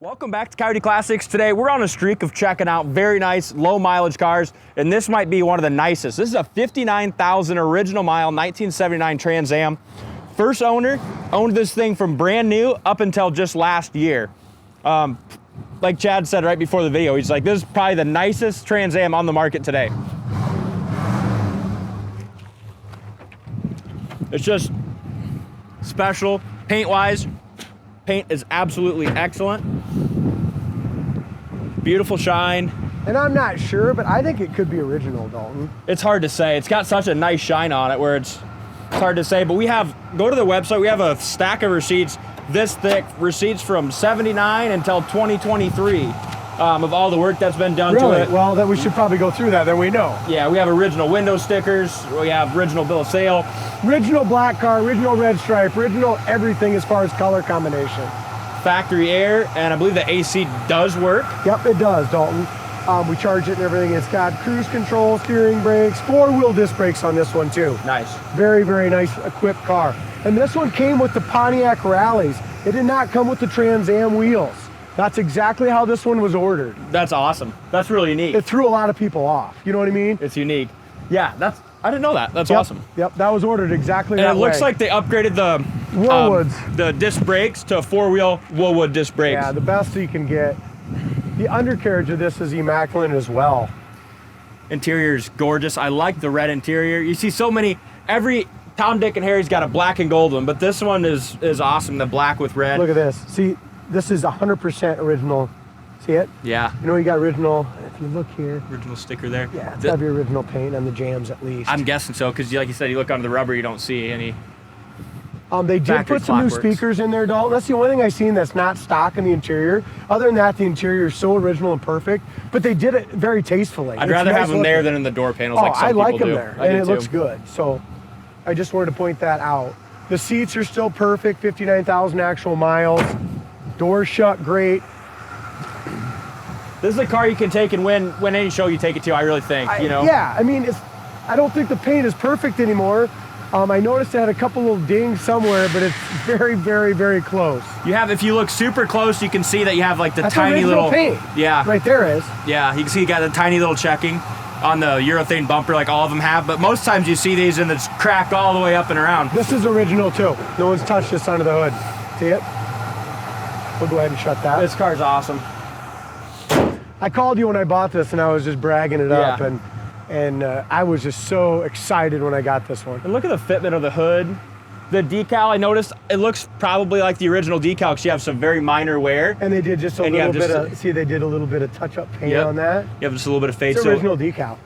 Welcome back to Coyote Classics. Today we're on a streak of checking out very nice low mileage cars, and this might be one of the nicest. This is a 59,000 original mile 1979 Trans Am. First owner owned this thing from brand new up until just last year. Like Chad said right before the video, he's like, this is probably the nicest Trans Am on the market today. It's just special paint-wise. Paint is absolutely excellent. Beautiful shine. And I'm not sure, but I think it could be original, Dalton. It's hard to say. It's got such a nice shine on it where it's hard to say, but go to the website, we have a stack of receipts this thick, receipts from 79 until 2023 of all the work that's been done to it. Well, then we should probably go through that, then we know. Yeah, we have original window stickers, we have original bill of sale. Original black car, original red stripe, original everything as far as color combination. Factory air, and I believe the AC does work. Yep, it does, Dalton. We charge it and everything. It's got cruise control, steering brakes, four-wheel disc brakes on this one too. Nice. Very, very nice equipped car. And this one came with the Pontiac Rallies. It did not come with the Trans Am wheels. That's exactly how this one was ordered. That's awesome. That's really unique. It threw a lot of people off. You know what I mean? It's unique. Yeah, I didn't know that. That's awesome. Yep, that was ordered exactly that way. And it looks like they upgraded the Woolwoods. The disc brakes to four-wheel Woolwood disc brakes. Yeah, the best you can get. The undercarriage of this is immaculate as well. Interior is gorgeous. I like the red interior. You see so many, every Tom, Dick, and Harry's got a black and gold one, but this one is awesome, the black with red. Look at this. See, this is 100% original. See it? Yeah. You know, you got original, if you look here. Original sticker there. Yeah, it's got your original paint on the jams at least. I'm guessing so, because like you said, you look under the rubber, you don't see any. They did put some new speakers in there, Dalton. That's the only thing I've seen that's not stock in the interior. Other than that, the interior is so original and perfect, but they did it very tastefully. I'd rather have them there than in the door panels like some people do. I like them there, and it looks good. So I just wanted to point that out. The seats are still perfect, 59,000 actual miles. Doors shut great. This is a car you can take and win any show you take it to, I really think, you know? Yeah, I mean, I don't think the paint is perfect anymore. I noticed it had a couple little dings somewhere, but it's very, very, very close. If you look super close, you can see that you have like the That's tiny little paint. Yeah. Right there is. Yeah, you can see you got the tiny little checking on the urethane bumper like all of them have, but most times you see these and it's cracked all the way up and around. This is original too. No one's touched this under the hood. See it? We'll go ahead and shut that. This car's awesome. I called you when I bought this and I was just bragging it up, and I was just so excited when I got this one. And look at the fitment of the hood. The decal, I noticed, it looks probably like the original decal because you have some very minor wear. And they did just a little bit of, see, they did a little bit of touch-up paint on that. You have just a little bit of fade. It's original decal.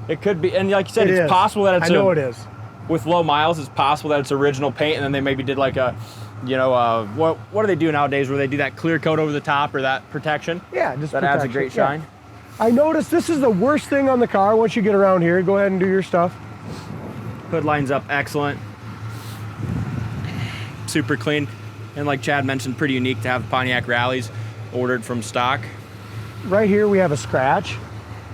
It could be, and like you said, it's possible that it's I know it is. With low miles, it's possible that it's original paint and then they maybe did like a, you know, what do they do nowadays where they do that clear coat over the top or that protection? Yeah, just that adds a great shine. Yeah. I noticed this is the worst thing on the car. Once you get around here, go ahead and do your stuff. Hood lines up excellent. Super clean. And like Chad mentioned, pretty unique to have Pontiac Rallies ordered from stock. Right here we have a scratch.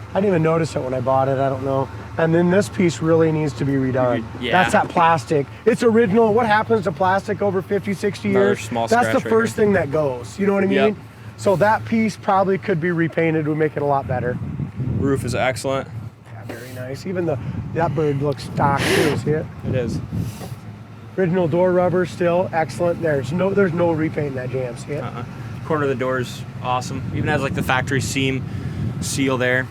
I didn't even notice it when I bought it, I don't know. And then this piece really needs to be redone. Yeah. That's that plastic. It's original. What happens to plastic over 50, 60 years? That's the first thing that goes. You know what I mean? Yep. So that piece probably could be repainted, would make it a lot better. Roof is excellent. Yeah, very nice. Even that bird looks stock too, see it? It is. Original door rubber still excellent. There's no repaint in that jam, see it? Corner of the door is awesome. Even has like the factory seam seal there.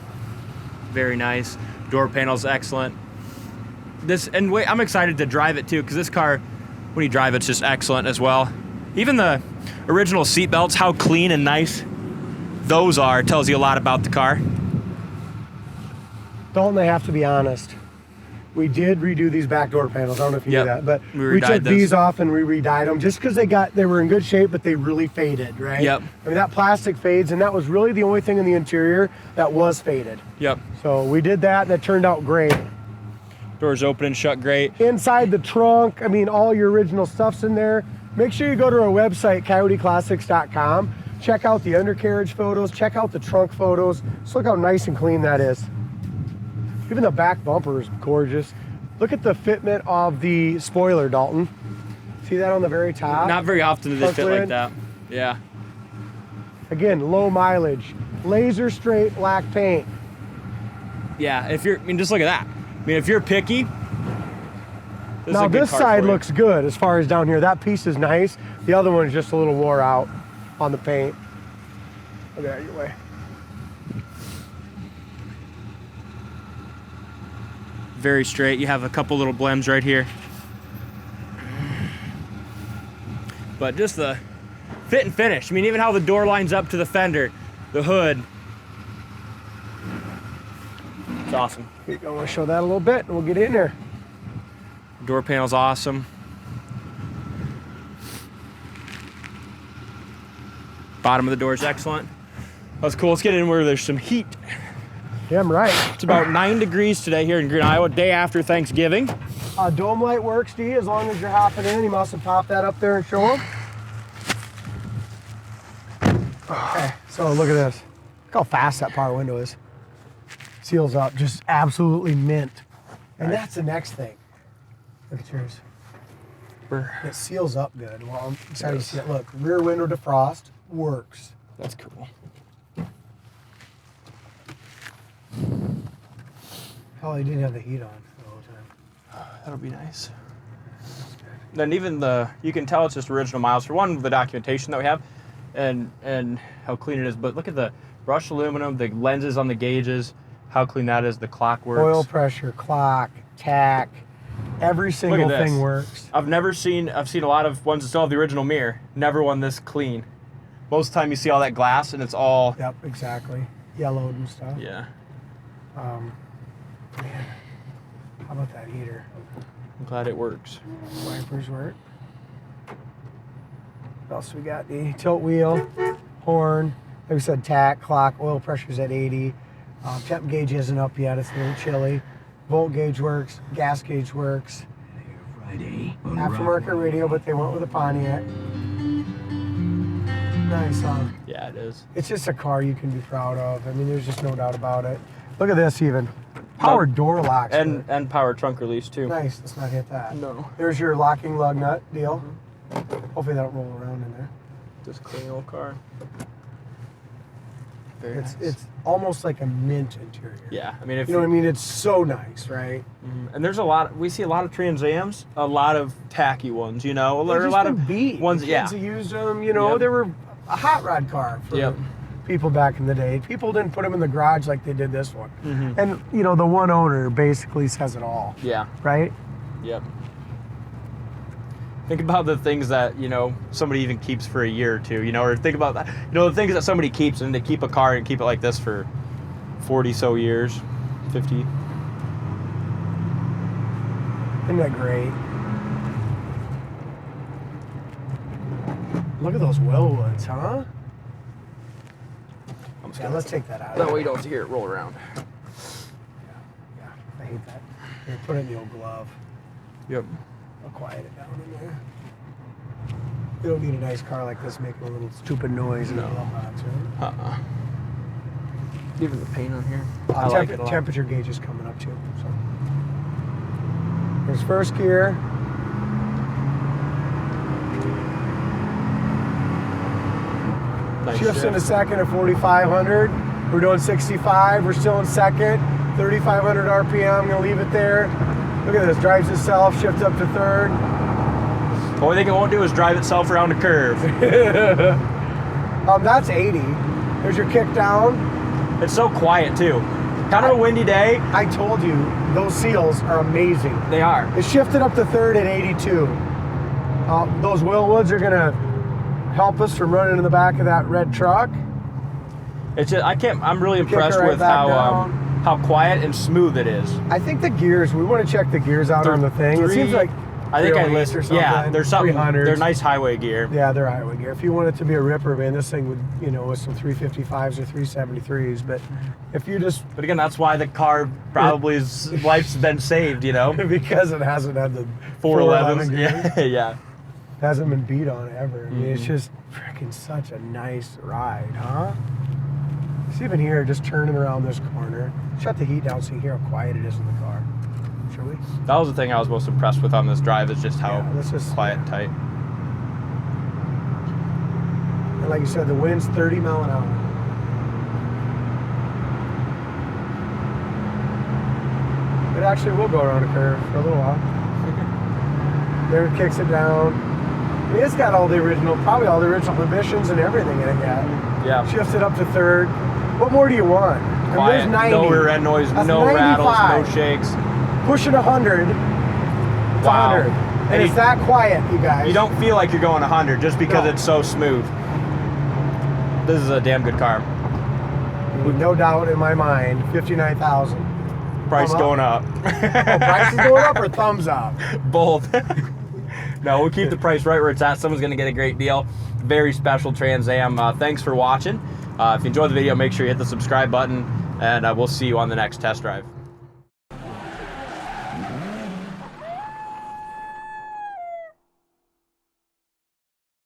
Very nice. Door panel's excellent. I'm excited to drive it too, because this car, when you drive it's just excellent as well. Even the original seat belts, how clean and nice those are, tells you a lot about the car. Don't they have to be honest? We did redo these back door panels. I don't know if you knew that, but we took these off and we redyed them just because they were in good shape, but they really faded, right? Yep. I mean, that plastic fades, and that was really the only thing in the interior that was faded. Yep. So we did that, and it turned out great. Doors open and shut great. Inside the trunk, I mean, all your original stuff's in there. Make sure you go to our website, coyoteclassics.com. Check out the undercarriage photos. Check out the trunk photos. Just look how nice and clean that is. Even the back bumper is gorgeous. Look at the fitment of the spoiler, Dalton. See that on the very top? Not very often do they fit like that. Yeah. Again, low mileage, laser straight black paint. Yeah, if you're, I mean, just look at that. I mean, if you're picky, this Now is a good this car side for you. looks good as far as down here. That piece is nice. The other one is just a little wore out on the paint. Look at that your way. Very straight. You have a couple little blems right here. But just the fit and finish. I mean, even how the door lines up to the fender, the hood. It's awesome. Here you go. I want to show that a little bit and we'll get in there. Door panel's awesome. Bottom of the door is excellent. That's cool. Let's get in where there's some heat. Yeah, I'm right. It's about 9 degrees today here in Green, Iowa, day after Thanksgiving. Dome light works, D, as long as you're hopping in. You must have popped that up there and show them. Okay, so look at this. Look how fast that power window is. Seals up, just absolutely mint. And that's the next thing. Look at yours. It seals up good. Well, I'm excited to see it. Look, rear window defrost works. That's cool. Oh, you didn't have the heat on the whole time. That'll be nice. Then even you can tell it's just original miles. For one, the documentation that we have and how clean it is. But look at the brushed aluminum, the lenses on the gauges, how clean that is, the clock works. Oil pressure, clock, tack, every single thing works. I've seen a lot of ones that still have the original mirror. Never one this clean. Most of the time you see all that glass and it's all... Yep, exactly. Yellowed and stuff. Yeah. Man, how about that heater? I'm glad it works. Wipers work. What else we got? The tilt wheel, horn, like we said, tack, clock, oil pressure's at 80. Temp gauge isn't up yet, it's a little chilly. Volt gauge works, gas gauge works. Aftermarket radio, but they went with a Pontiac. Nice, huh? Yeah, it is. It's just a car you can be proud of. I mean, there's just no doubt about it. Look at this even. Power door locks. And power trunk release too. Nice, let's not hit that. No. There's your locking lug nut deal. Hopefully they don't roll around in there. Just clean old car. Very nice. It's almost like a mint interior. Yeah, I mean, if You know what I mean? It's so nice, right? And there's we see a lot of Trans Ams, a lot of tacky ones, you know, They've a just lot been of beat. ones, The yeah. kids that used them, you know, Yep. they were a hot rod car for people back in the day. People didn't put them in the garage like they did this one. And, you know, the one owner basically says it all, Yeah. right? Yep. Think about the things that, you know, somebody even keeps for a year or two, you know, or think about that, you know, the things that somebody keeps, and they keep a car and keep it like this for 40 so years, 50. Isn't that great? Look at those Wellwoods, huh? Yeah, let's take that out. That way you don't have to hear it roll around. Yeah, I hate that. Here, put it in the old glove. Yep. I'll quiet it down in there. You don't need a nice car like this making a little stupid noise in the glove box, right? Even the paint on here. I like it a lot. Temperature gauge is coming up too. So there's first gear. Nice Shifts shift. into second at 4,500. We're doing 65. We're still in second. 3,500 RPM. I'm gonna leave it there. Look at this. Drives itself. Shifts up to third. The only thing it won't do is drive itself around a curve. That's 80. There's your kick down. It's so quiet too. Kind of a windy day. I told you, those seals are amazing. They are. It shifted up to third at 82. Those Wellwoods are gonna help us from running in the back of that red truck. It's just, I'm really Kick her impressed right with back how down. how quiet and smooth it is. I think the gears, we want to check the gears out on the thing. It seems like I think I 308s listed. or something. Yeah, there's something. 300s. They're nice highway gear. Yeah, they're highway gear. If you want it to be a ripper, man, this thing would, you know, with some 355s or 373s. But if you just But again, that's why the car probably life's been saved. You know, because it hasn't had the 411s. gears, Yeah, yeah. hasn't been beat on ever. I mean, it's just freaking such a nice ride, huh? See, even here, just turning around this corner. Shut the heat down so you hear how quiet it is in the car. Shall we? That was the thing I was most impressed with on this drive is just how Yeah, let's just- quiet and tight. And like you said, the wind's 30 mile an hour. It actually will go around a curve for a little while. There it kicks it down. I mean, it's got all the original, probably all the original emissions and everything in it yet. Yeah. Shifts it up to third. What more do you want? Quiet, I mean, there's 90. no rear end noise, That's no 95. rattles, no shakes. Pushing 100. It's Wow. 100. And it's that quiet, you guys. You don't feel like you're going 100 just because No. it's so smooth. This is a damn good car. No doubt in my mind, 59,000. Price going up. Oh, price is going up or thumbs up? Both. No, we'll keep the price right where it's at. Someone's going to get a great deal. Very special Trans Am. Thanks for watching. If you enjoyed the video, make sure you hit the subscribe button, and we'll see you on the next test drive.